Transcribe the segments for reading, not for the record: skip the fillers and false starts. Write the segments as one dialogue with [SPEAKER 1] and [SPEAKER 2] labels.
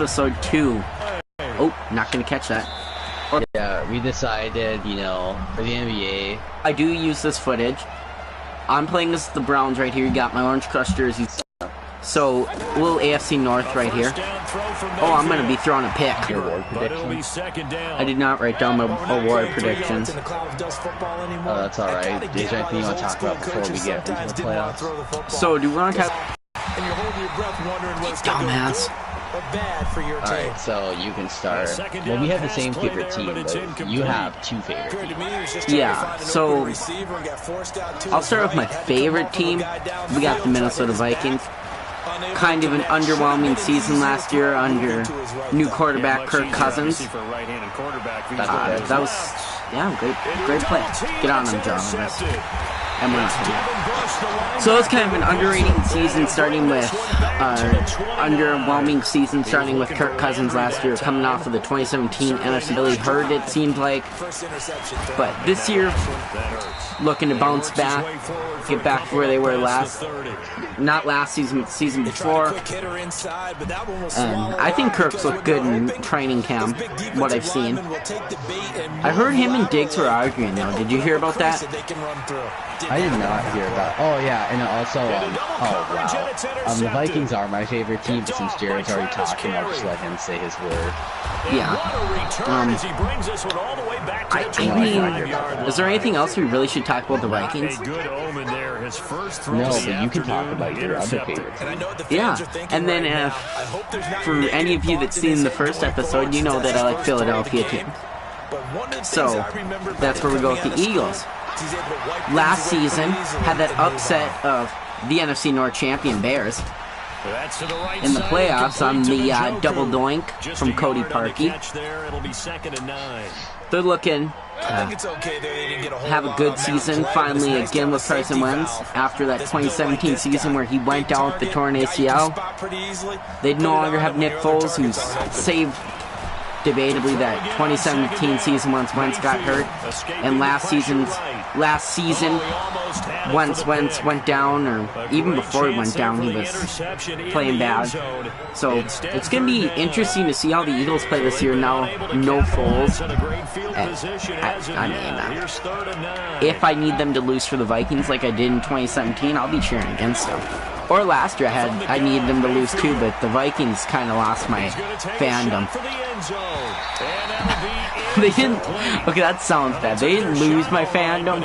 [SPEAKER 1] episode 2. Oh, not gonna catch that.
[SPEAKER 2] Yeah, we decided, you know, for the NBA.
[SPEAKER 1] I do use this footage. I'm playing as the Browns right here. You got my Orange Crush jersey. So, little AFC North right here. Oh, I'm gonna be throwing a pick.
[SPEAKER 2] Award prediction.
[SPEAKER 1] I did not write down my award predictions.
[SPEAKER 2] Oh, that's alright. Is there anything you want to talk about before we get into the playoffs?
[SPEAKER 1] So, do we want to talk...
[SPEAKER 3] And you're holding your breath wondering what's
[SPEAKER 1] Dumbass.
[SPEAKER 3] bad for your team.
[SPEAKER 2] Alright, so you can start. Well, we have the same favorite team, but you have two favorite teams.
[SPEAKER 1] Yeah, so I'll start with my favorite team. We got the Minnesota Vikings. Kind of an underwhelming season last year under new quarterback Kirk Cousins. That was, yeah, great play. Get on them, John. So it's kind of an underrated season starting with, underwhelming season starting with Kirk Cousins last year, coming off of the 2017 NFC really hurt, it seemed like. But this year, looking to bounce back, get back to where they were not last season, but the season before. I think Kirk's looked good in training camp, what I've seen. I heard him and Diggs were arguing though. Did you hear about that?
[SPEAKER 2] I did not hear about. Oh yeah, and also, oh wow, the Vikings are my favorite team, but since Jared's already talking, I'll just let him say his word.
[SPEAKER 1] Yeah. I mean, is there anything else we really should talk about the Vikings?
[SPEAKER 2] No, but you can talk about your other favorites.
[SPEAKER 1] Yeah, and then for any of you that's seen the first episode, you know that I like Philadelphia teams. So that's where we go with the Eagles. Last season had that upset of the NFC North champion Bears in the playoffs on the double doink from Cody Parkey. They're looking have a good season finally again with Carson Wentz after that 2017 season where he went down with the torn ACL. They no longer have Nick Foles, who's saved debatably that 2017 season once Wentz got hurt, and last season once Wentz went down, or even before he went down, he was playing bad. So it's going to be interesting to see how the Eagles play this year now. No Foles. I mean, if I need them to lose for the Vikings like I did in 2017, I'll be cheering against them. Or last year I needed them to lose too, but the Vikings kind of lost my fandom. They didn't. Okay, that sounds bad. They didn't lose my fandom,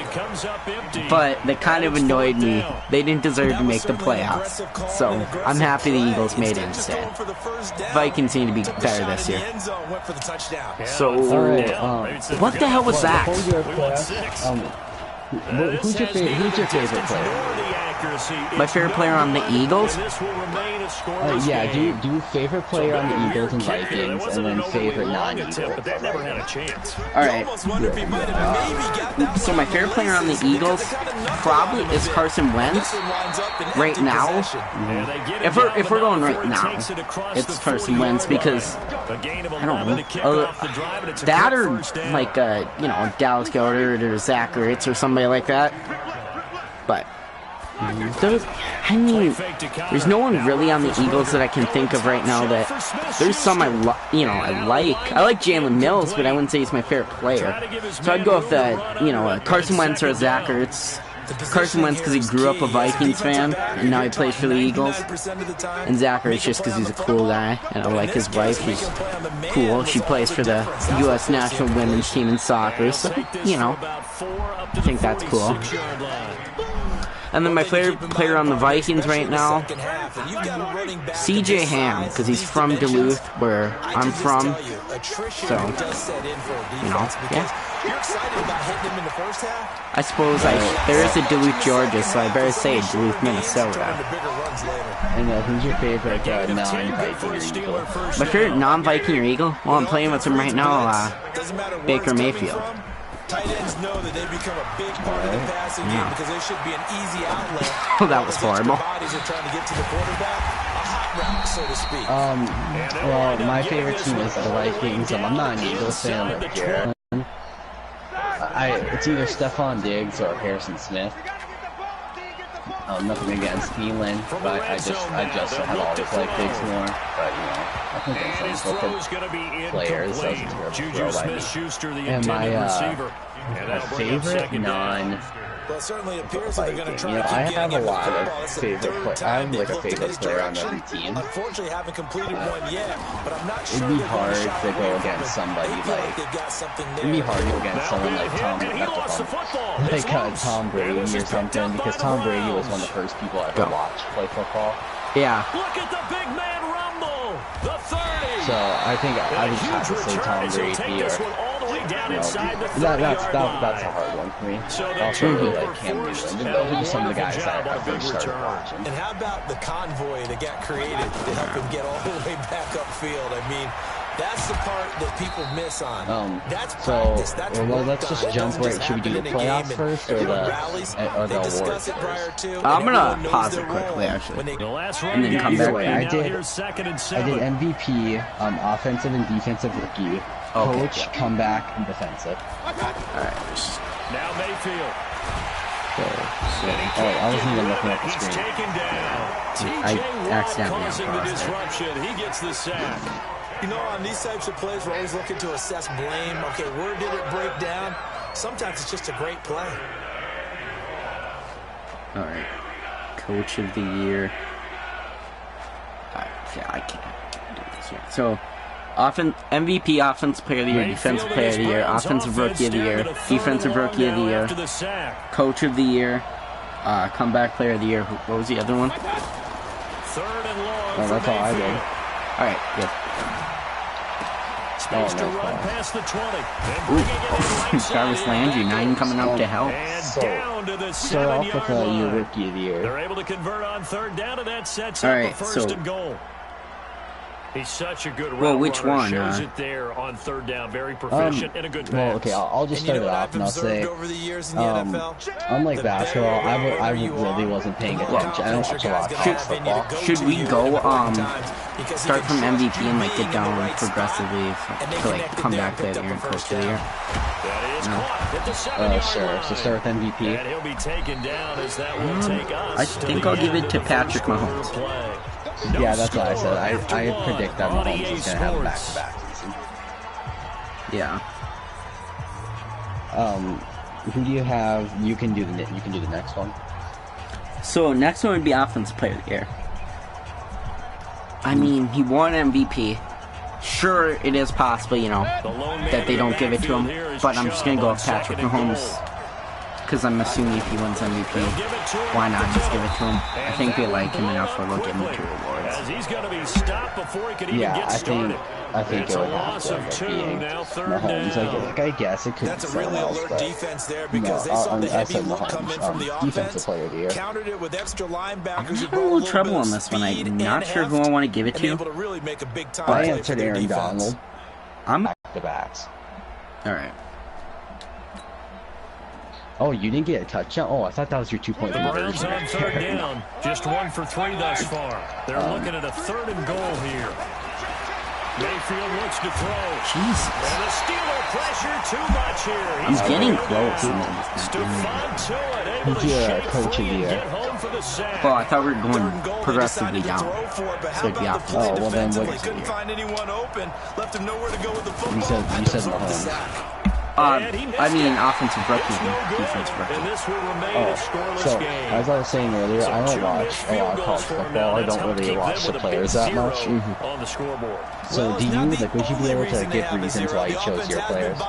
[SPEAKER 1] but they kind of annoyed me. They didn't deserve to make the playoffs, so I'm happy the Eagles made it instead. Vikings seem to be better this year. So, what the hell was that?
[SPEAKER 2] Who's your favorite player?
[SPEAKER 1] My favorite player on the Eagles?
[SPEAKER 2] Yeah, do favorite player on the Eagles and Vikings, and then favorite non-Eagles.
[SPEAKER 1] Alright. So my favorite player on the Eagles probably is Carson Wentz. Right now. If we're going right now, it's Carson Wentz because, I don't know, that or like, you know, Dallas Goedert or Zach Ertz or somebody like that. But I mean, there's no one really on the Eagles that I can think of right now that there's some I like. I like Jalen Mills, but I wouldn't say he's my favorite player. So I'd go with Carson Wentz or Zach Ertz. Carson Wentz because he grew up a Vikings fan and now he plays for the Eagles, and Zach Ertz just because he's a cool guy and I like his wife. She's cool. She plays for the U.S. national women's team in soccer, so you know, I think that's cool. And then my favorite player on the Vikings right now, C.J. Ham, because he's from Duluth, where I'm from. So, you know, yeah. I suppose there is a Duluth, Georgia, so I better say Duluth, Minnesota.
[SPEAKER 2] And who's your favorite non-Viking or Eagle?
[SPEAKER 1] My favorite non-Viking or Eagle? Well, I'm playing with him right now, Baker Mayfield.
[SPEAKER 3] Tight ends know that they become a big part of the passing game because they should be an easy outlet.
[SPEAKER 1] Oh, that was horrible.
[SPEAKER 3] Bodies are trying to get to the quarterback, a hot route, so to speak.
[SPEAKER 2] Well, my favorite team is the Vikings. I'm not an Eagles fan, but Jared. It's either Stephon Diggs or Harrison Smith. Nothing against Thielen, but I just have always liked Diggs more. But you know, I think that's some players. That was a terrible throw by me. And my favorite non.
[SPEAKER 3] Well, it certainly appears that they're going to try
[SPEAKER 2] you know,
[SPEAKER 3] to
[SPEAKER 2] I
[SPEAKER 3] keep
[SPEAKER 2] have a
[SPEAKER 3] getting
[SPEAKER 2] lot
[SPEAKER 3] it.
[SPEAKER 2] of favorite players. I have like a favorite player on every team.
[SPEAKER 3] Unfortunately, haven't completed one yet, but I'm not sure
[SPEAKER 2] it'd be hard to go against somebody like. It'd be hard to go against someone like Tom Brady or something, because Tom Brady was one of the first people I ever watched play football.
[SPEAKER 1] Yeah.
[SPEAKER 4] Look at the big man rumble. The 30.
[SPEAKER 2] So I think I would have to say Tom Brady or. That's a hard one for me. Also really like Cam Newton. Those are some of the guys that I first started watching.
[SPEAKER 3] And how about the convoy that got created to help him get all the way back upfield? I mean, that's the part that people miss on. That's practice. That's
[SPEAKER 2] let's just jump right. Should we do the playoffs first or the awards?
[SPEAKER 1] I'm gonna pause it quickly actually, and then come back.
[SPEAKER 2] I did MVP, offensive and defensive rookie, coach, comeback, and defensive.
[SPEAKER 1] Alright.
[SPEAKER 4] Now Mayfield.
[SPEAKER 2] I wasn't even looking at the screen.
[SPEAKER 1] I accidentally paused it.
[SPEAKER 4] He gets the sack.
[SPEAKER 3] You know, on these types of plays, we're always looking to assess blame. Okay, where did it break down? Sometimes it's just a great play.
[SPEAKER 1] All right. Coach of the year. I can't do this yet. So, MVP, Offensive Player of the Year, Defensive Player of the Year, Offensive Rookie of the Year, Defensive Rookie of the Year, Coach of the Year, Comeback Player of the Year. What was the other one?
[SPEAKER 4] Third and long.
[SPEAKER 2] That's all I did.
[SPEAKER 1] All right. Yep.
[SPEAKER 4] Space to run past the 20.
[SPEAKER 1] Jarvis Landry, 9 coming up to help.
[SPEAKER 2] So off with your Rookie of the Year.
[SPEAKER 4] They're able to convert on third down, and that sets up a first and goal. He's such a good route
[SPEAKER 1] which
[SPEAKER 4] runner.
[SPEAKER 1] one?
[SPEAKER 4] Shows it there on third down. Very proficient and a good pass.
[SPEAKER 2] Well, okay, I'll just start it off and I'll say, unlike basketball, I really wasn't paying attention. I don't watch a lot of college football.
[SPEAKER 1] Should we go start from MVP and like get down progressively to like comeback player of the year and coach of the year?
[SPEAKER 2] Sure. So start with MVP.
[SPEAKER 4] And he'll be taken down as that will take us.
[SPEAKER 1] I think I'll give it to Patrick Mahomes.
[SPEAKER 2] Yeah, that's what I said. I predict that Mahomes is going to have a back-to-back season.
[SPEAKER 1] Yeah.
[SPEAKER 2] Who do you have? You can do the next one.
[SPEAKER 1] So next one would be Offensive Player of the Year. I mean, he won MVP. Sure, it is possible, you know, that they don't give it to him, but I'm just going to go with Patrick Mahomes. Because I'm assuming if he wins MVP, why not just give it to him? I think they like him enough where they'll give him 2 awards.
[SPEAKER 2] Yeah, I think it would have to end up being Mahomes. Like, I guess it could be someone else, but I said Mahomes, Defensive Player of the Year.
[SPEAKER 1] I'm having a little trouble on this one. I'm not sure who I want to give it to.
[SPEAKER 2] I answered Aaron Donald.
[SPEAKER 1] I'm
[SPEAKER 2] back-to-backs.
[SPEAKER 1] Alright.
[SPEAKER 2] Oh, you didn't get a touchdown? Oh, I thought that was your 2-point conversion.
[SPEAKER 4] On third down. Just 1 for 3 thus far. They're looking at a third and goal here. Mayfield looks to throw.
[SPEAKER 1] Jesus.
[SPEAKER 4] And the Steeler pressure too much here.
[SPEAKER 1] I'm getting close.
[SPEAKER 2] Who's your Coach of the Year?
[SPEAKER 1] Oh, I thought we were going progressively down. So it'd be opposite.
[SPEAKER 2] Oh, well then what is it? You said Mahomes.
[SPEAKER 1] I mean, offensive rookie and defensive rookie.
[SPEAKER 2] So, as I was saying earlier, I don't watch a lot of college football. I don't really watch the players that much.
[SPEAKER 4] On the scoreboard.
[SPEAKER 2] So, would you be able to give reasons why you chose your players?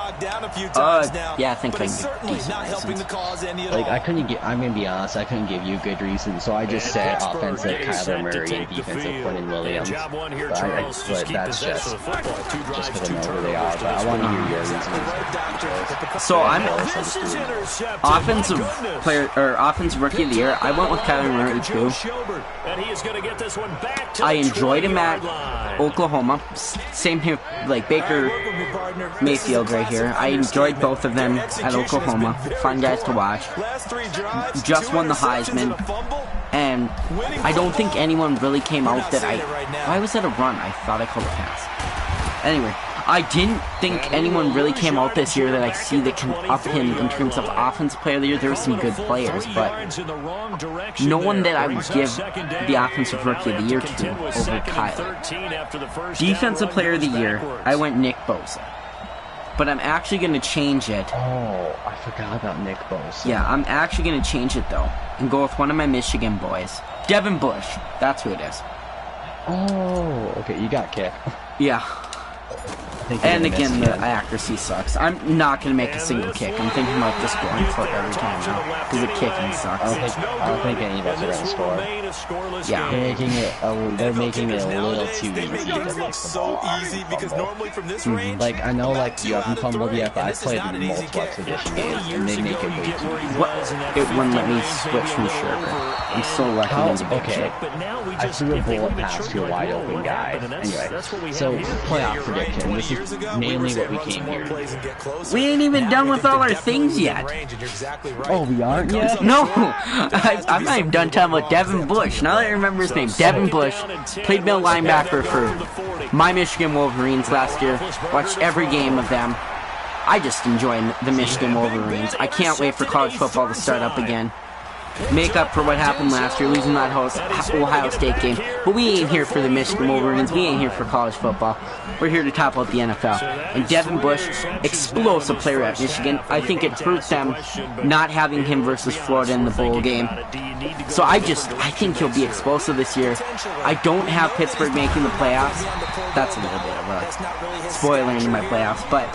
[SPEAKER 1] Yeah, I think I can give decent reasons.
[SPEAKER 2] Like, I'm gonna be honest, I couldn't give you good reasons, so I just said offensive Kyler Murray and defensive Quentin Williams. But that's just because I know who they are, but I want to hear your reasons.
[SPEAKER 1] So I'm offensive player or offensive rookie of the year. I went with Kyler Murray too. I enjoyed him at Oklahoma. Same here, like Baker Mayfield right here. I enjoyed both of them at Oklahoma. Fun guys to watch. Just won the Heisman. And I don't think anyone really came out that why was that a run? I thought I called a pass. Anyway, I didn't think anyone really came out this year that I see that can up him in terms of Offensive Player of the Year. There were some good players, but no one that I would give the Offensive Rookie of the Year to over Kyler. Defensive Player of the Year, I went Nick Bosa. But I'm actually going to change it.
[SPEAKER 2] Oh, I forgot about Nick Bosa.
[SPEAKER 1] Yeah, I'm actually going to change it, though, and go with one of my Michigan boys. Devin Bush. That's who it is.
[SPEAKER 2] Oh, okay, you got kicked.
[SPEAKER 1] Yeah. And again, the accuracy sucks. I'm not going to make a single kick. I'm thinking about just going for it every time now. Because the kicking sucks.
[SPEAKER 2] I don't think any of us are going to score.
[SPEAKER 1] Yeah.
[SPEAKER 2] They're making it a little too easy to make the ball Like, I know, like, you haven't fumbled yet, but I played in multiple exhibition games, and they make it way too easy.
[SPEAKER 1] It wouldn't let me switch from Sherper. I'm so lucky.
[SPEAKER 2] Okay. I threw a bullet pass to a wide open guy. Anyway, so playoff prediction. This is mainly what we came here.
[SPEAKER 1] We ain't even done with all our things yet.
[SPEAKER 2] Oh, we aren't yet?
[SPEAKER 1] No! I'm not even done talking about Devin Bush. Now that I remember his name, Devin Bush played middle linebacker for my Michigan Wolverines last year. Watched every game of them. I just enjoy the Michigan Wolverines. I can't wait for college football to start up again. Make up for what happened last year, losing that Ohio State game. But we ain't here for the Michigan Wolverines. We ain't here for college football. We're here to top out the NFL. And Devin Bush, explosive player at Michigan. I think it hurts them not having him versus Florida in the bowl game. So I think he'll be explosive this year. I don't have Pittsburgh making the playoffs. That's a little bit of a spoiler into my playoffs, but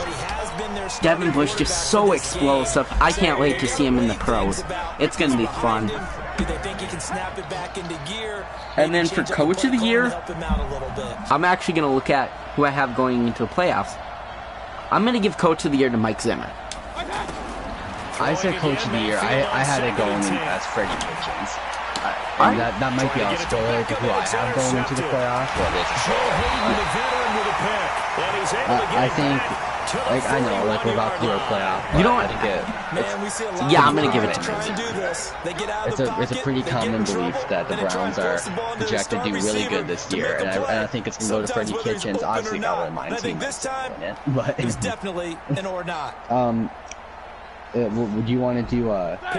[SPEAKER 1] Devin Bush just so explosive. I can't wait to see him in the pros. It's going to be fun. And then for Coach of the Year, I'm actually going to look at who I have going into the playoffs. I'm going to give Coach of the Year to Mike Zimmer.
[SPEAKER 2] I said Coach of the Year. I had it going as Freddie Kitchens. And that might be a spoiler to who I have going into the playoffs. I think, like, I know, like, we're about to do a playoff.
[SPEAKER 1] You know what? Yeah, I'm going to give it to him.
[SPEAKER 2] It's a pretty common belief that the Browns are projected to do really good this year. And I think it's going to go to Freddie Kitchens. Obviously, I wouldn't mind seeing this win it. But
[SPEAKER 3] it's definitely an or not.
[SPEAKER 2] Would you want to do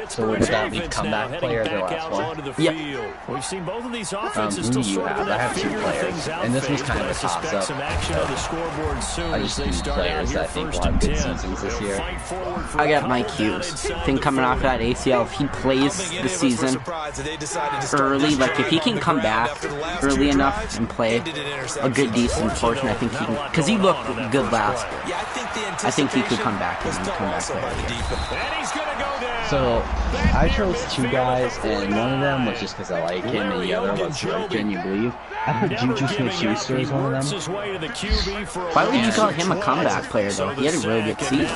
[SPEAKER 2] so would that leave comeback player the last one?
[SPEAKER 1] Yeah.
[SPEAKER 4] We've seen both of these offenses
[SPEAKER 2] who do you have? I have two players, and this was kind of a toss-up. I just need players that I think will have good seasons this year.
[SPEAKER 1] I got Mike Hughes. I think coming off that ACL, if he plays the season early, like if he can come back early enough and play a good, decent portion, I think he can, because he looked good last year. I think he could come back and come back there.
[SPEAKER 2] So, I chose two guys, and one of them was just because I like him, and the other was, can you believe? I put Juju Smith-Schuster as one of them.
[SPEAKER 1] Why would you call him a comeback player, though? He had a really good season.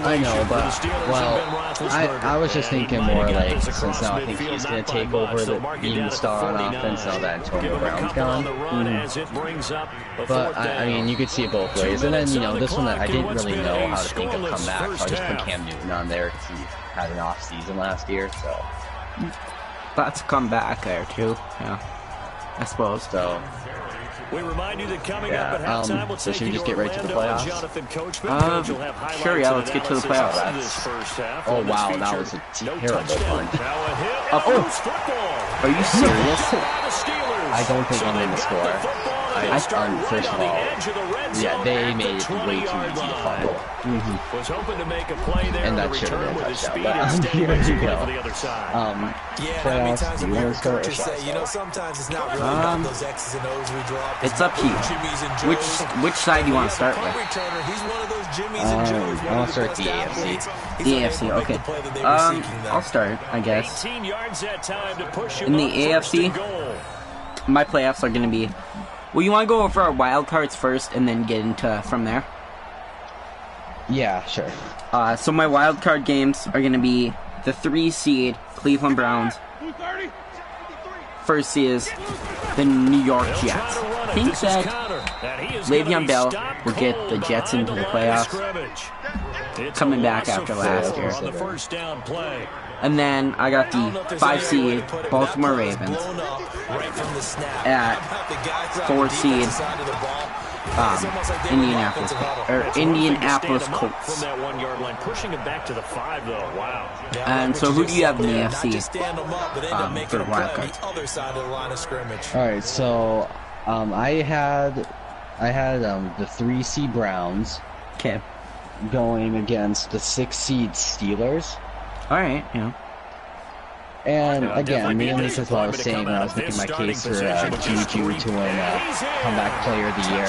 [SPEAKER 2] I know, but, well, I was just thinking more like, since now I think he's going to take over being the star on offense now that Antonio Brown's gone. But, I mean, you could see it both ways. And then, you know, this one that I didn't really know how to think of comeback, so I just put Cam Newton on there because he had an off season last year, so.
[SPEAKER 1] That's a comeback there, too, yeah. I suppose.
[SPEAKER 2] So,
[SPEAKER 4] we remind you that coming up at halftime, we'll
[SPEAKER 2] so should we just get right to the playoffs?
[SPEAKER 1] Sure, yeah, let's get to the playoffs.
[SPEAKER 2] Oh, wow, that was a terrible punch.
[SPEAKER 1] Are you serious?
[SPEAKER 2] I don't think I'm going to score. First of all, yeah, they made it way too easy to fumble. And that should have been a touchdown. But here you go. Playoffs, do you want to start or shall
[SPEAKER 3] you know, sometimes it's not really about those X's and O's we draw.
[SPEAKER 1] It's up to you. Which side do you want to start with?
[SPEAKER 2] I want to start with the AFC.
[SPEAKER 1] The AFC, okay. I'll start, I guess. In the AFC, my playoffs are going to be... Well, you want to go over our wild cards first and then get into from there?
[SPEAKER 2] Yeah, sure.
[SPEAKER 1] So my wild card games are going to be the 3 seed Cleveland Browns. First seed is the New York Jets. I think that Le'Veon Bell will get the Jets into the playoffs, coming back after last year. And then I got the 5 seed Baltimore Ravens at 4 seed Indianapolis Colts.
[SPEAKER 4] From that 1 yard line, pushing it back to the 5 though. Wow.
[SPEAKER 1] And so who do you have in the AFC for wild card?
[SPEAKER 2] All right, so I had the 3 seed Browns.
[SPEAKER 1] Okay.
[SPEAKER 2] Going against the 6 seed Steelers.
[SPEAKER 1] All right. Yeah.
[SPEAKER 2] And again, mainly because what I was saying when I was making my case for Juju to win Comeback Player of the Year.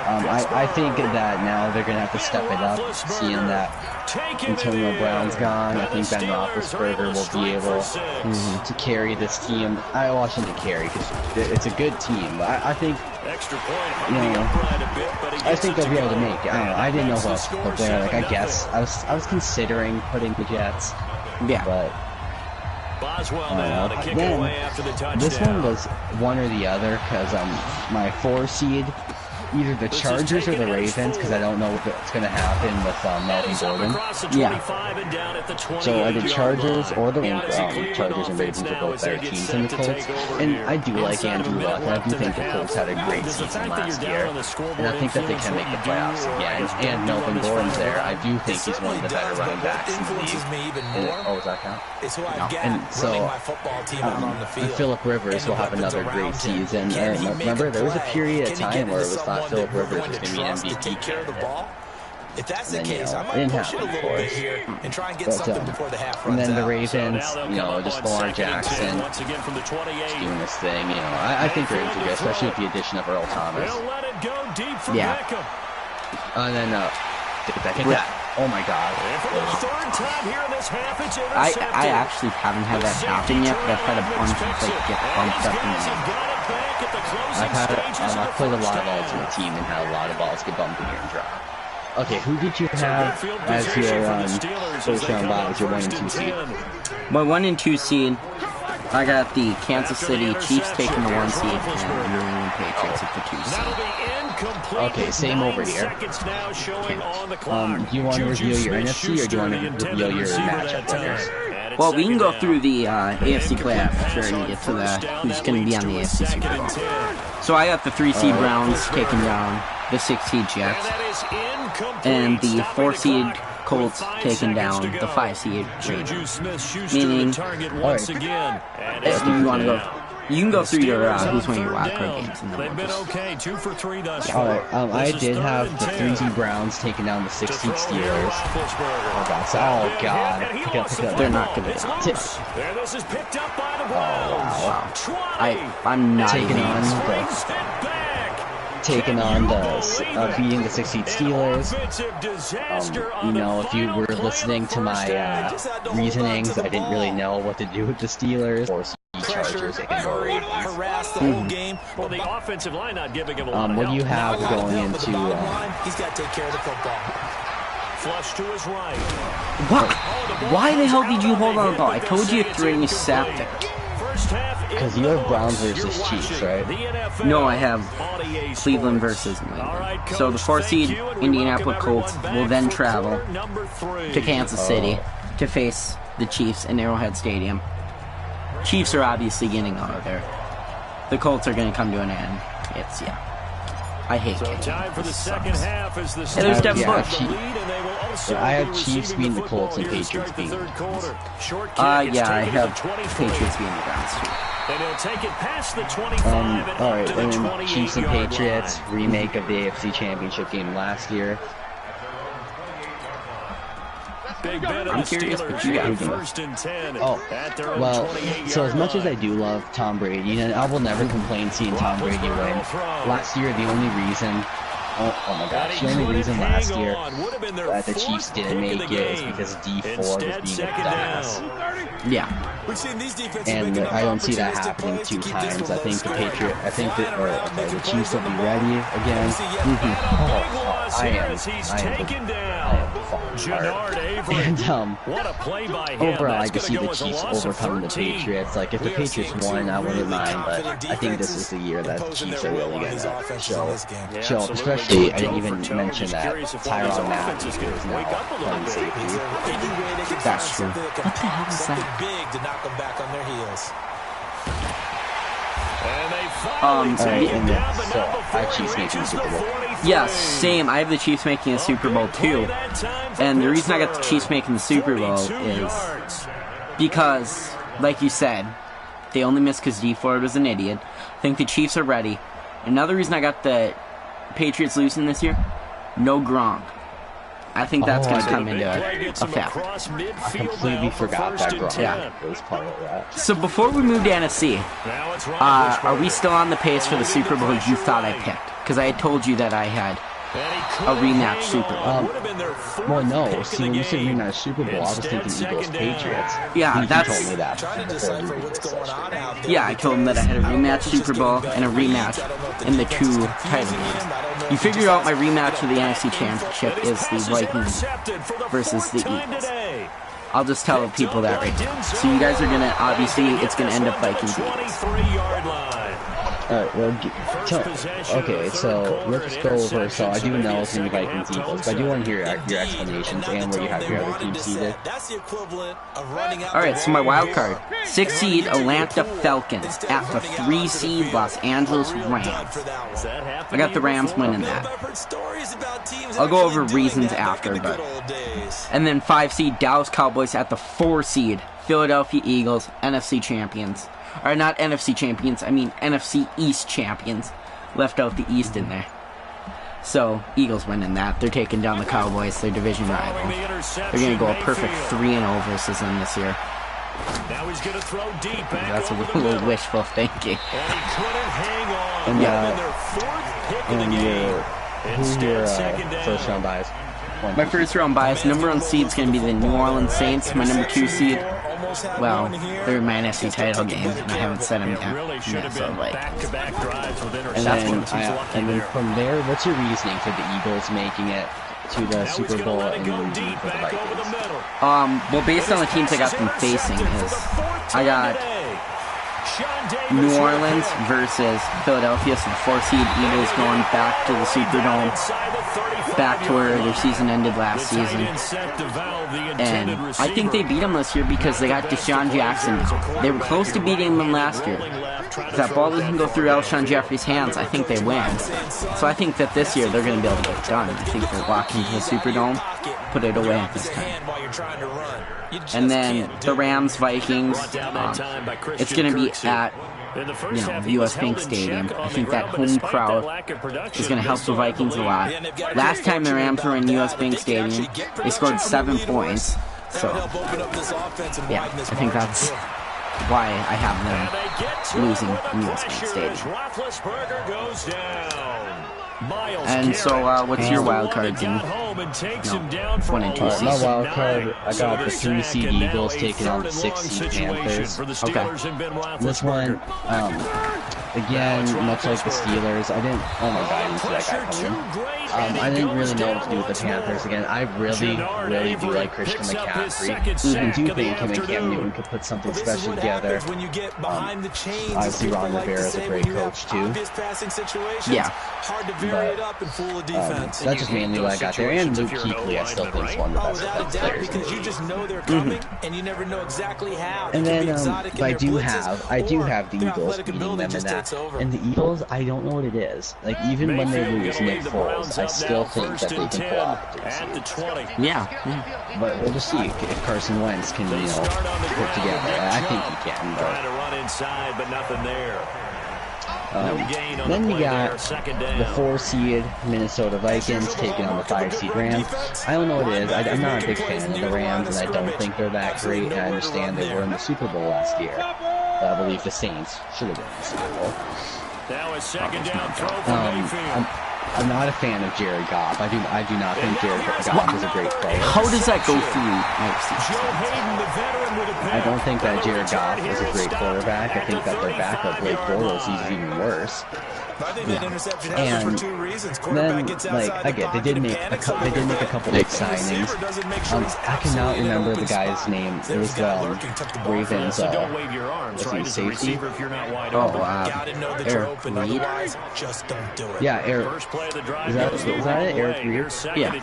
[SPEAKER 2] I think that now they're going to have to step it up, seeing that Antonio Brown's gone. I think Ben Roethlisberger will be able to carry this team. I want him to carry because it's a good team. But I think, I think they'll be able to make it. I don't know. I didn't know who else to put there. Like, I guess I was considering putting the Jets.
[SPEAKER 1] Yeah.
[SPEAKER 2] But this one was one or the other because my 4 seed, either the Chargers or the Ravens, because I don't know what's going to happen with Melvin Gordon.
[SPEAKER 1] Yeah.
[SPEAKER 2] So either Chargers or the Chargers and Ravens are both better teams than the Colts. And I do like Andrew Luck, and I do think the Colts had a great season last year. And I think that they can make the playoffs again. And Melvin Gordon's there. I do think he's one of the better running backs in the league. Oh, does that count? No. And so Phillip Rivers will have another great season. And remember, there was a period of time where it was thought Phillip Rivers was going to be an MVP candidate.
[SPEAKER 3] If that's the case,
[SPEAKER 2] I might push it a little bit here and try and get something before the half runs out. And then the Ravens, just Lamar Jackson just doing this thing. I think they're into good, especially with the addition of Earl Thomas.
[SPEAKER 1] Yeah.
[SPEAKER 2] And then, did that hit that? Oh my God.
[SPEAKER 1] I actually haven't had that happen yet, but I've had a bunch of get bumped up in the
[SPEAKER 2] I've played a lot of Ultimate Team and had a lot of balls get bumped in here and drop. Okay, who did you have as your first round bye as your 1 and 2 seed?
[SPEAKER 1] My 1 and 2 seed, I got the Kansas City Chiefs taking the 1 seed and New England Patriots at the 2 seed.
[SPEAKER 2] Okay, same over here. Do you want to reveal your NFC or do you want to reveal your matchup winners?
[SPEAKER 1] Well, we can go through the AFC playoff sure and get to who's going to be on the AFC Super Bowl. So I got the 3 seed Browns taking down the 6 seed Jets, and the 4 seed Colts taking down the 5 seed Ravens. Meaning, alright, if you want to go. You can go through your who's winning your wildcard games and then
[SPEAKER 2] Alright, I did have the 3 seed Browns taking down the 6 seed Steelers. Oh God. Pick up.
[SPEAKER 1] They're not gonna do it. Wow. I'm not
[SPEAKER 2] taking on the beating the 6 seed Steelers. If you were listening to my reasonings, I didn't really know what to do with the Steelers or Chargers. They can go Ravens.
[SPEAKER 4] Well, the offensive line not giving him a
[SPEAKER 2] what do you have going into?
[SPEAKER 3] He's got to take care of the football.
[SPEAKER 4] Flush to his right.
[SPEAKER 1] What? Why the hell did you hold on the ball? I told you to throw septic.
[SPEAKER 2] Because you have Browns versus Chiefs, right?
[SPEAKER 1] No, I have Cleveland versus New England. So the 4 seed Indianapolis Colts will then travel to Kansas City to face the Chiefs in Arrowhead Stadium. Chiefs are obviously getting out of there. The Colts are going to come to an end. I hate it. There's Devin Bush.
[SPEAKER 2] I have Chiefs beating the Colts and Patriots beating the Browns.
[SPEAKER 1] I have Patriots beating the Browns too.
[SPEAKER 2] Alright, and then Chiefs and Patriots, remake of the AFC Championship game last year.
[SPEAKER 1] I'm curious what you got.
[SPEAKER 2] So as much as I do love Tom Brady, and I will never complain seeing Tom Brady win. Last year, the only reason the only reason last year that the Chiefs didn't make it is because D Ford was being a dumbass.
[SPEAKER 1] Yeah.
[SPEAKER 2] And I don't see that happening 2 times. I think the Chiefs will be ready again. I am fucking hard. And overall, I just see the Chiefs overcoming the Patriots. Like if the Patriots won, I wouldn't mind, but I think this is the year that the Chiefs are really gonna show. Especially, I didn't even mention that Tyrann Mathieu is now playing safety.
[SPEAKER 1] That's true. What the hell is that?
[SPEAKER 2] So I Chiefs making the Super Bowl.
[SPEAKER 1] Yeah, same. I have the Chiefs making a Super Bowl too. And the reason I got the Chiefs making the Super Bowl is because, like you said, they only missed because Dee Ford was an idiot. I think the Chiefs are ready. Another reason I got the Patriots losing this year, no Gronk. I think that's going to come into effect.
[SPEAKER 2] I completely forgot that Gronk was part of that.
[SPEAKER 1] So before we move to NFC, are we still on the pace for the Super Bowl you thought I picked? Because I had told you that I had a rematch Super Bowl.
[SPEAKER 2] Well, no. See, when you said rematch Super Bowl, I was thinking Eagles Patriots.
[SPEAKER 1] Yeah, that's.
[SPEAKER 2] You told me that.
[SPEAKER 1] Yeah, I told him that I had a rematch Super Bowl and a rematch in the 2 title games. You figure out my rematch for the NFC Championship is the Vikings versus the Eagles. I'll just tell people that right now. So you guys are gonna, obviously, it's gonna end up Vikings Eagles.
[SPEAKER 2] Alright, well, okay, so let's go over. So I do know it's going to be Vikings Eagles, but I do want to hear your explanations and where you have your other team seated.
[SPEAKER 1] Alright, so my wild card: 6 seed Atlanta Falcons at the 3 seed Los Angeles Rams. I got the Rams winning that. I'll go over reasons after, but. And then 5 seed Dallas Cowboys at the 4 seed Philadelphia Eagles, NFC champions. Or not NFC champions, I mean NFC East champions. Left out the East in there. So, Eagles winning that. They're taking down the Cowboys, their division rival. They're going to go a perfect 3-0 versus them this year. That's a little wishful thinking.
[SPEAKER 2] And who's your first round bias?
[SPEAKER 1] My first round bias, number 1 seed is going to be the New Orleans Saints. My number 2 seed, well, they're my NFC title game, and I haven't set them yet. Yeah, so like,
[SPEAKER 2] and then from there, what's your reasoning for the Eagles making it to the Super Bowl and then for the Vikings?
[SPEAKER 1] Well, based on the teams I got them facing, is I got New Orleans versus Philadelphia, so the 4 seed Eagles going back to the Superdome, back to where their season ended last season. And I think they beat them this year because they got Deshaun Jackson. They were close to beating them last year. If that ball doesn't go through Alshon Jeffrey's hands, I think they win. So I think that this year they're going to be able to get it done. I think they'll walk into the Superdome, put it away at this time. And then the Rams Vikings, it's going to be at US Bank Stadium. I think that home crowd is going to help the Vikings a lot. Last time the Rams were in US Bank Stadium, they scored 7 points. So, yeah, I think that's why I have them losing in US Bank Stadium. And so, what's your wild card team? No, 1 and 2 seeds.
[SPEAKER 2] My wild card, I got the 3 seed Eagles taking on the 6 seed Panthers.
[SPEAKER 1] Okay.
[SPEAKER 2] This one, again, much like the Steelers, I didn't. Oh my God, into that guy coming. I didn't really know what to do with the Panthers. Again, I really do like Christian McCaffrey. I do think him and Cam Newton could put something special together. Obviously, Ron Rivera is a great coach too.
[SPEAKER 1] Yeah.
[SPEAKER 2] But, that's just mainly what I got there. And Luke Kuechly, I still think is one of the best players in the league. And then, but I do have the Eagles beating them in that. And the Eagles, I don't know what it is. Like, even when they lose Nick Foles, I still think that they can pull off the season.
[SPEAKER 1] Yeah.
[SPEAKER 2] But we'll just see if Carson Wentz can, put together. I think he can, then you got the 4 seed Minnesota Vikings taking on the 5 seed Rams. I don't know what it is. I'm not a big fan of the Rams, and I don't think they're that great. And I understand they were in the Super Bowl last year. But I believe the Saints should have been in the Super Bowl. I'm not a fan of Jared Goff. I do not think Jared Goff is a great player.
[SPEAKER 1] How does that go through?
[SPEAKER 2] I don't think that Jared Goff is a great quarterback. I think that their backup, Blake Bortles, is even worse. Yeah. And then, I get they did make a couple big signings. I cannot remember the guy's name. It was the Ravens. Was he safety?
[SPEAKER 1] Eric Reed.
[SPEAKER 2] Yeah, Eric. Is that it? Eric Reed?
[SPEAKER 1] Yeah.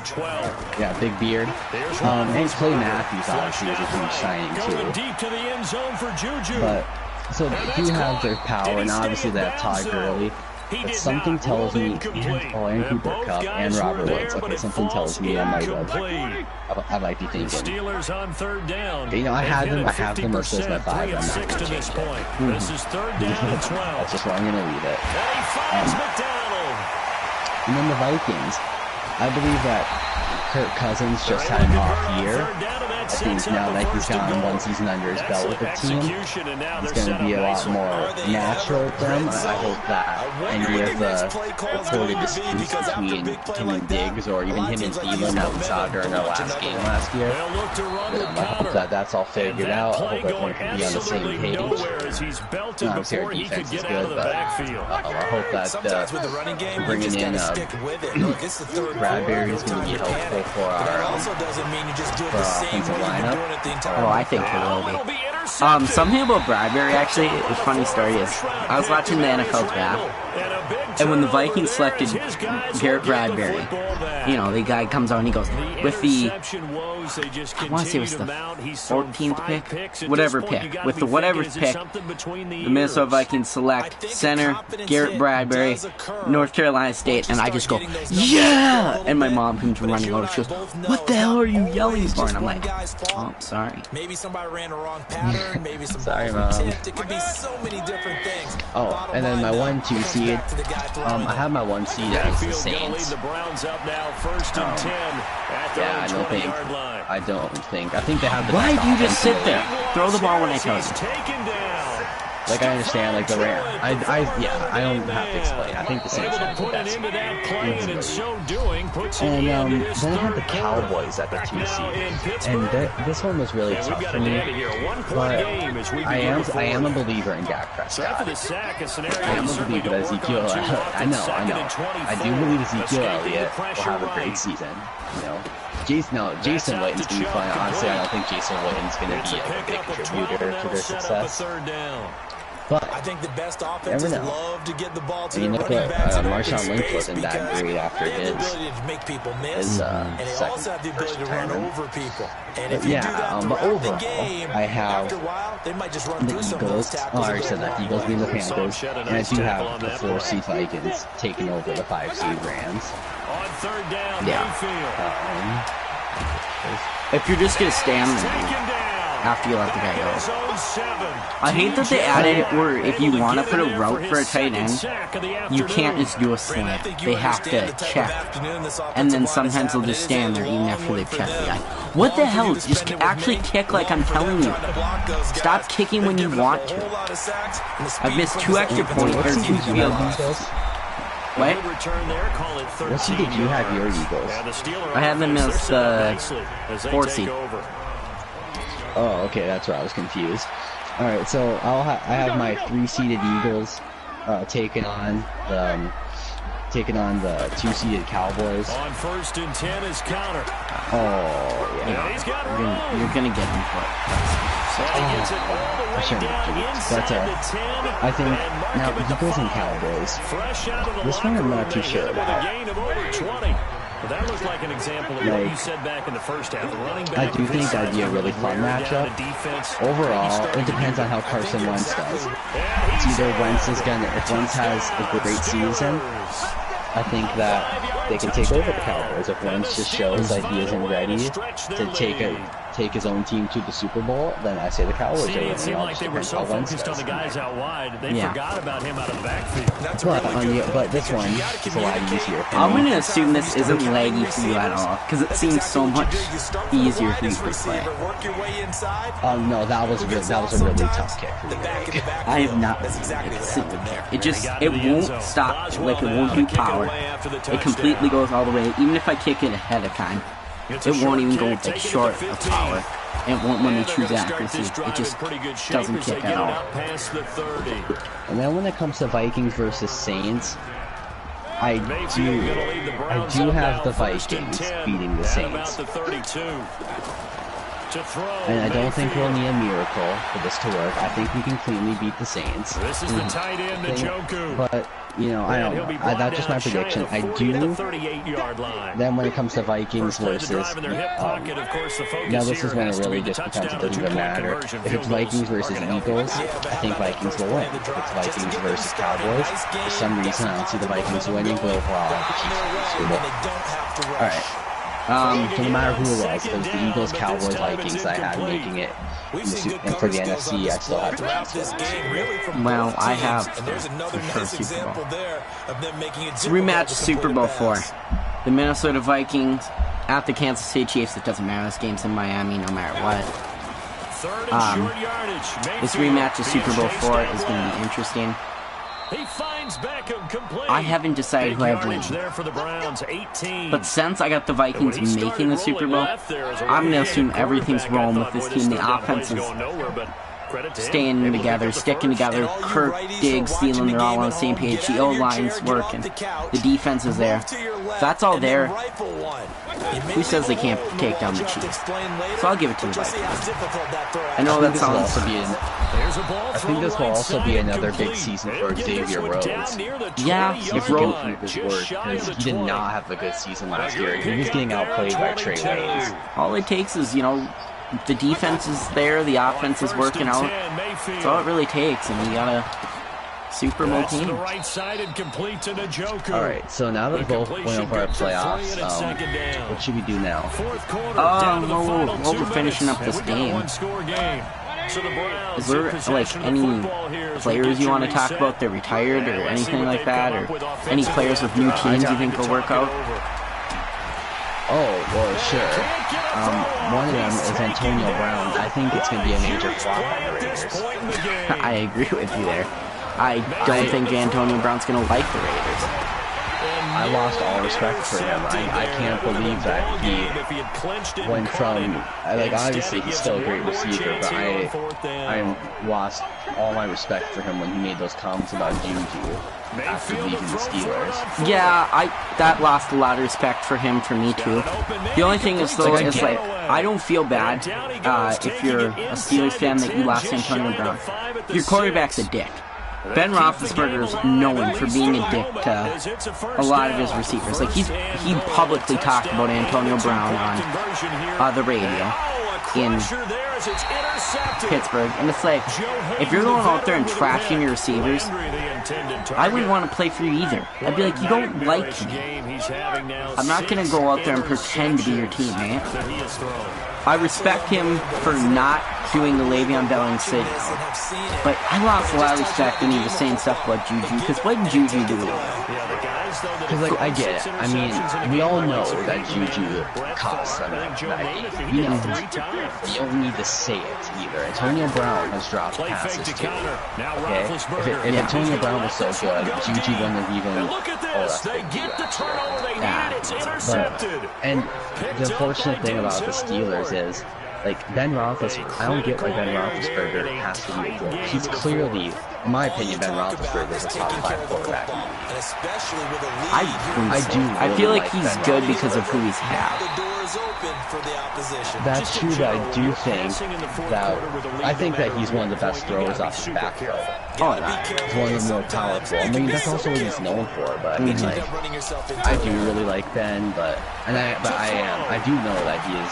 [SPEAKER 2] Yeah, big beard. And Clay Matthews obviously was a huge signing too. But so they do have their power, and obviously they have Todd Gurley. But something tells me, and Cooper Kupp and Robert Woods. Okay, something tells me I might be thinking.
[SPEAKER 4] Steelers on third down.
[SPEAKER 2] You know, I have them listed as my 5. I'm not going to change it.
[SPEAKER 4] This is third down and 12.
[SPEAKER 2] That's just where I'm going to leave it. And then the Vikings. I believe that Kirk Cousins just had an off year. I think now that he's gotten 1 season under his belt with the team, it's going to be a lot more natural with them. I hope that any of the reported disputes between him and Diggs, or even him and Thielen that we saw during our last game last year, I hope that that's all figured out. I hope everyone can be on the same page. Obviously our defense is good, but I hope that bringing in Bradbury is going to be helpful for our offensive lineup.
[SPEAKER 1] Oh, I think it will be. Something about Bradbury, actually, a funny story is, I was watching the NFL draft, and when the Vikings selected Garrett Bradbury, you know, the guy comes on and he goes, with the, I want to say it was the 14th pick, whatever pick, with the whatever pick, the Minnesota Vikings select center, Garrett Bradbury, North Carolina State, and I just go, yeah! And my mom comes running over, she goes, what the hell are you yelling for? And I'm like, oh, sorry.
[SPEAKER 3] Maybe somebody ran a wrong pattern, maybe somebody
[SPEAKER 2] sorry, Mom.
[SPEAKER 3] tipped. It could be so many different things.
[SPEAKER 2] Oh, and then my 1-2 seed, I have my 1 seed as the Saints. Yeah, I think they have the
[SPEAKER 1] Why do you just sit there? Throw the ball when I tell you.
[SPEAKER 2] Like, I understand, like, the Rams. I don't have to explain. I think the Saints have the best. And, then I have the Cowboys at the 2 seed. And this one was really tough for me. But I am a believer in Dak Prescott. I am a believer that Ezekiel Elliott. I know. I do believe Ezekiel Elliott will have a great season. You know, Jason Witten's going to be fun. Honestly, I don't think Jason Witten's going to be a big contributor to their success. But
[SPEAKER 3] I think the best offenses love to get the ball to
[SPEAKER 2] the running back. Marshawn Lynch wasn't that great after his second retirement. But overall, I have the Eagles. Oh, I already said that. Eagles being the Panthers. And I do have the 4 seed Vikings taking over the 5 seed Rams.
[SPEAKER 1] Yeah. If you're just going to stand there after you let the guy go. I hate that they added it where if you want to put a route for a tight end, you can't just do a slant. They have to check. And then sometimes they'll just stand there even after they've checked the guy. What the hell? Just actually kick like I'm telling you. Stop kicking when you want to. I've missed 2 extra points or 2 field goals. What?
[SPEAKER 2] What seed did you have your Eagles?
[SPEAKER 1] I had them as the 4 seed.
[SPEAKER 2] Oh, okay, that's where I was confused. Alright, so I have my 3-seeded Eagles taking on the 2-seeded Cowboys.
[SPEAKER 4] On 1st and 10 is counter.
[SPEAKER 2] Oh, yeah.
[SPEAKER 1] You're gonna get him for it.
[SPEAKER 2] I shouldn't have but I think now Eagles and Cowboys. This one I'm not too sure about.
[SPEAKER 4] That was like an example of what you said back in the first half.
[SPEAKER 2] I do think that'd be a really fun matchup. Overall, it depends on how Carson Wentz does. It's either Wentz is gonna, if Wentz has a great season, I think that they can take over the Cowboys. If Wentz just shows that he isn't ready to take his own team to the Super Bowl, then I say the Cowboys are winning. It all just depends how Wentz does. But this one is a lot easier.
[SPEAKER 1] I'm going to assume this isn't laggy for you at all, because it seems so much easier for you to play.
[SPEAKER 2] No, that was a really tough kick for me.
[SPEAKER 1] I have not seen it. It's a kick. It won't stop, like it won't do power. It completely goes all the way. Even if I kick it ahead of time, it won't even go like short of power. It won't let me choose accuracy. It just doesn't kick at all.
[SPEAKER 2] And then when it comes to Vikings versus Saints, I do have the Vikings beating the Saints. And I don't think we'll need a miracle for this to work. I think we can cleanly beat the Saints.
[SPEAKER 4] This is the tight end, Njoku.
[SPEAKER 2] But You know, I don't know. That's just my prediction. I do. Then when it comes to Vikings versus, now this is when it really just becomes, it doesn't even matter. If it's Vikings versus Eagles, I think Vikings will win. If it's Vikings versus Cowboys, for some reason I don't see the Vikings winning, but overall the Chiefs will Super Bowl. Alright. So no matter who it was the Eagles, Cowboys, Vikings, I had making it. And for the NFC, I still have the Chiefs.
[SPEAKER 1] Well, I have for Super Bowl. Rematch Super Bowl 4. The Minnesota Vikings at the Kansas City Chiefs. It doesn't matter. This game's in Miami no matter what. This rematch of Super Bowl 4 is going to be interesting. I haven't decided who I have winning. But since I got the Vikings making the Super Bowl, I'm going to assume everything's rolling with this team. The offense is staying together, sticking together. Kirk, Diggs, Thielen, they're all on the same page. The O-line's working. The defense is there. If that's all there, who says they can't take down the Chiefs? So I'll give it to the Vikings. I know that sounds...
[SPEAKER 2] I think this will also be another big season for Xavier Rhodes.
[SPEAKER 1] Yeah, if Rhodes...
[SPEAKER 2] Because he did not have a good season last year. He was getting outplayed by Trey Waynes.
[SPEAKER 1] All it takes is, you know, the defense is there, the offense is working out. That's all it really takes, and you got a Super Bowl team.
[SPEAKER 2] Alright, so now that both went over our playoffs, what should we do now?
[SPEAKER 1] Well, we're finishing up this game. Is there, like, any players you want to talk about that retired or anything like that? Or any players with new teams you think will work out?
[SPEAKER 2] Oh, well, sure. One of them is Antonio Brown. I think it's going to be a major flop by the Raiders.
[SPEAKER 1] I agree with you there. I don't think Antonio Brown's going to like the Raiders.
[SPEAKER 2] I lost all respect for him. I can't believe that he went from, like, obviously he's still a great receiver, but I lost all my respect for him when he made those comments about Juju after leaving the Steelers.
[SPEAKER 1] Yeah, that lost a lot of respect for him, for me too. The only thing is, though, is like, I don't feel bad if you're a Steelers fan that you lost Antonio Brown. Your quarterback's a dick. Ben Roethlisberger is known for being a dick to a lot of his receivers. Like, he publicly talked about Antonio Brown on the radio in Pittsburgh. And it's like, if you're going out there and trashing your receivers, I wouldn't want to play for you either. I'd be like, you don't like me. I'm not going to go out there and pretend to be your teammate. I respect him for not doing the Le'Veon Bell and sit down, but I lost a lot of respect when he was saying stuff about Juju, because what did Juju do?
[SPEAKER 2] Because, like, I get it. I mean, we all know that Juju costs them that game. You don't need to say it either. Antonio Brown has dropped passes too. Okay? If Antonio Brown was so good, Juju wouldn't have even... And the unfortunate thing about the Steelers is, like, Ben Roethlisberger, I don't get why Ben Roethlisberger has to be a good. He's clearly, in my opinion, Ben Roethlisberger is a top 5 quarterback.
[SPEAKER 1] I feel like he's good because of who he's had.
[SPEAKER 2] That's true, but I do think that he's one of the best throwers off the backfield. Oh, he's one of the more powerful. I mean, that's also what he's known for. But I mean, like, I do really like Ben, but I do know that he is,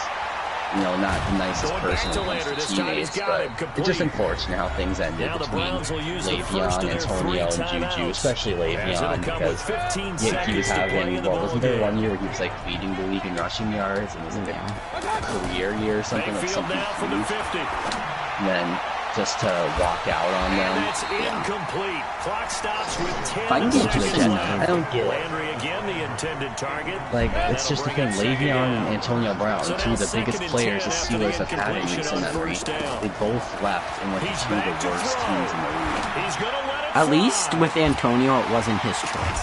[SPEAKER 2] you know, not the nicest person when it comes to teammates, but it's just unfortunate how things ended between Le'Veon, Antonio, and Juju, especially Le'Veon, because he was having, well, wasn't there one year where he was, like, leading the league in rushing yards, and wasn't it a career year or something, like something huge, and then just to walk out on them.
[SPEAKER 1] I don't get it.
[SPEAKER 2] Like, it's just the thing, Le'Veon and Antonio Brown, two of the biggest players the Steelers have had in recent memory, they both left in, like, two of the worst teams in the league.
[SPEAKER 1] At least with Antonio, it wasn't his choice.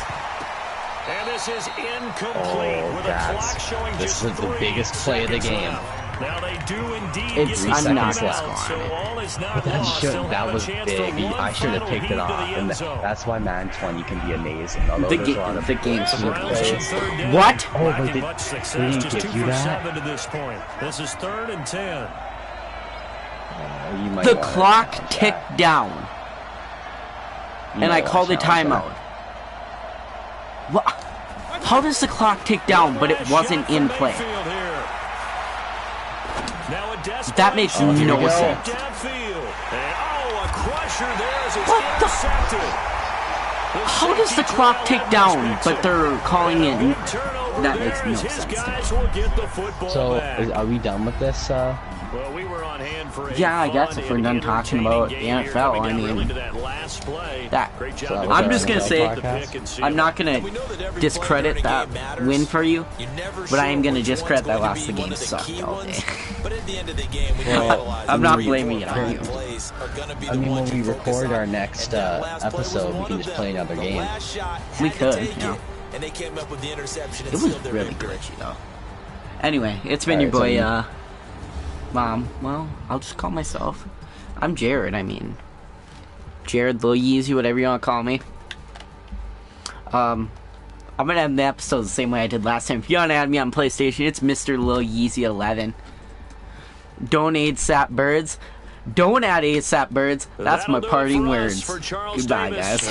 [SPEAKER 2] This is the biggest play of the game.
[SPEAKER 4] Now they do indeed.
[SPEAKER 1] I'm not
[SPEAKER 2] that was big. I should have picked it off, and that's why Madden 20 can be amazing.
[SPEAKER 1] The game's what?
[SPEAKER 2] Oh, but they didn't give you that?
[SPEAKER 4] This is 3rd and 10.
[SPEAKER 1] The clock ticked down, and I called a timeout. What? How does the clock tick down, but it wasn't in play? That makes no sense. What the? How does the clock tick down, but they're calling it? That makes no sense.
[SPEAKER 2] So, are we done with this?
[SPEAKER 1] Yeah, I guess if we're done talking about the NFL, I mean, that. I'm just gonna say, I'm not gonna discredit that win for you, but I am gonna discredit that last the game sucked all day. I'm not blaming it on you.
[SPEAKER 2] I mean, when we record our next episode, we can just play another game.
[SPEAKER 1] We could, yeah. It was really glitchy, though. Anyway, it's been your boy, Mom. Well, I'll just call myself. I'm Jared, I mean. Jared, Lil Yeezy, whatever you want to call me. I'm gonna end the episode the same way I did last time. If you want to add me on PlayStation, it's Mr. Lil Yeezy 11. Don't ASAP birds. Don't add ASAP birds. That's my parting words. Goodbye, guys.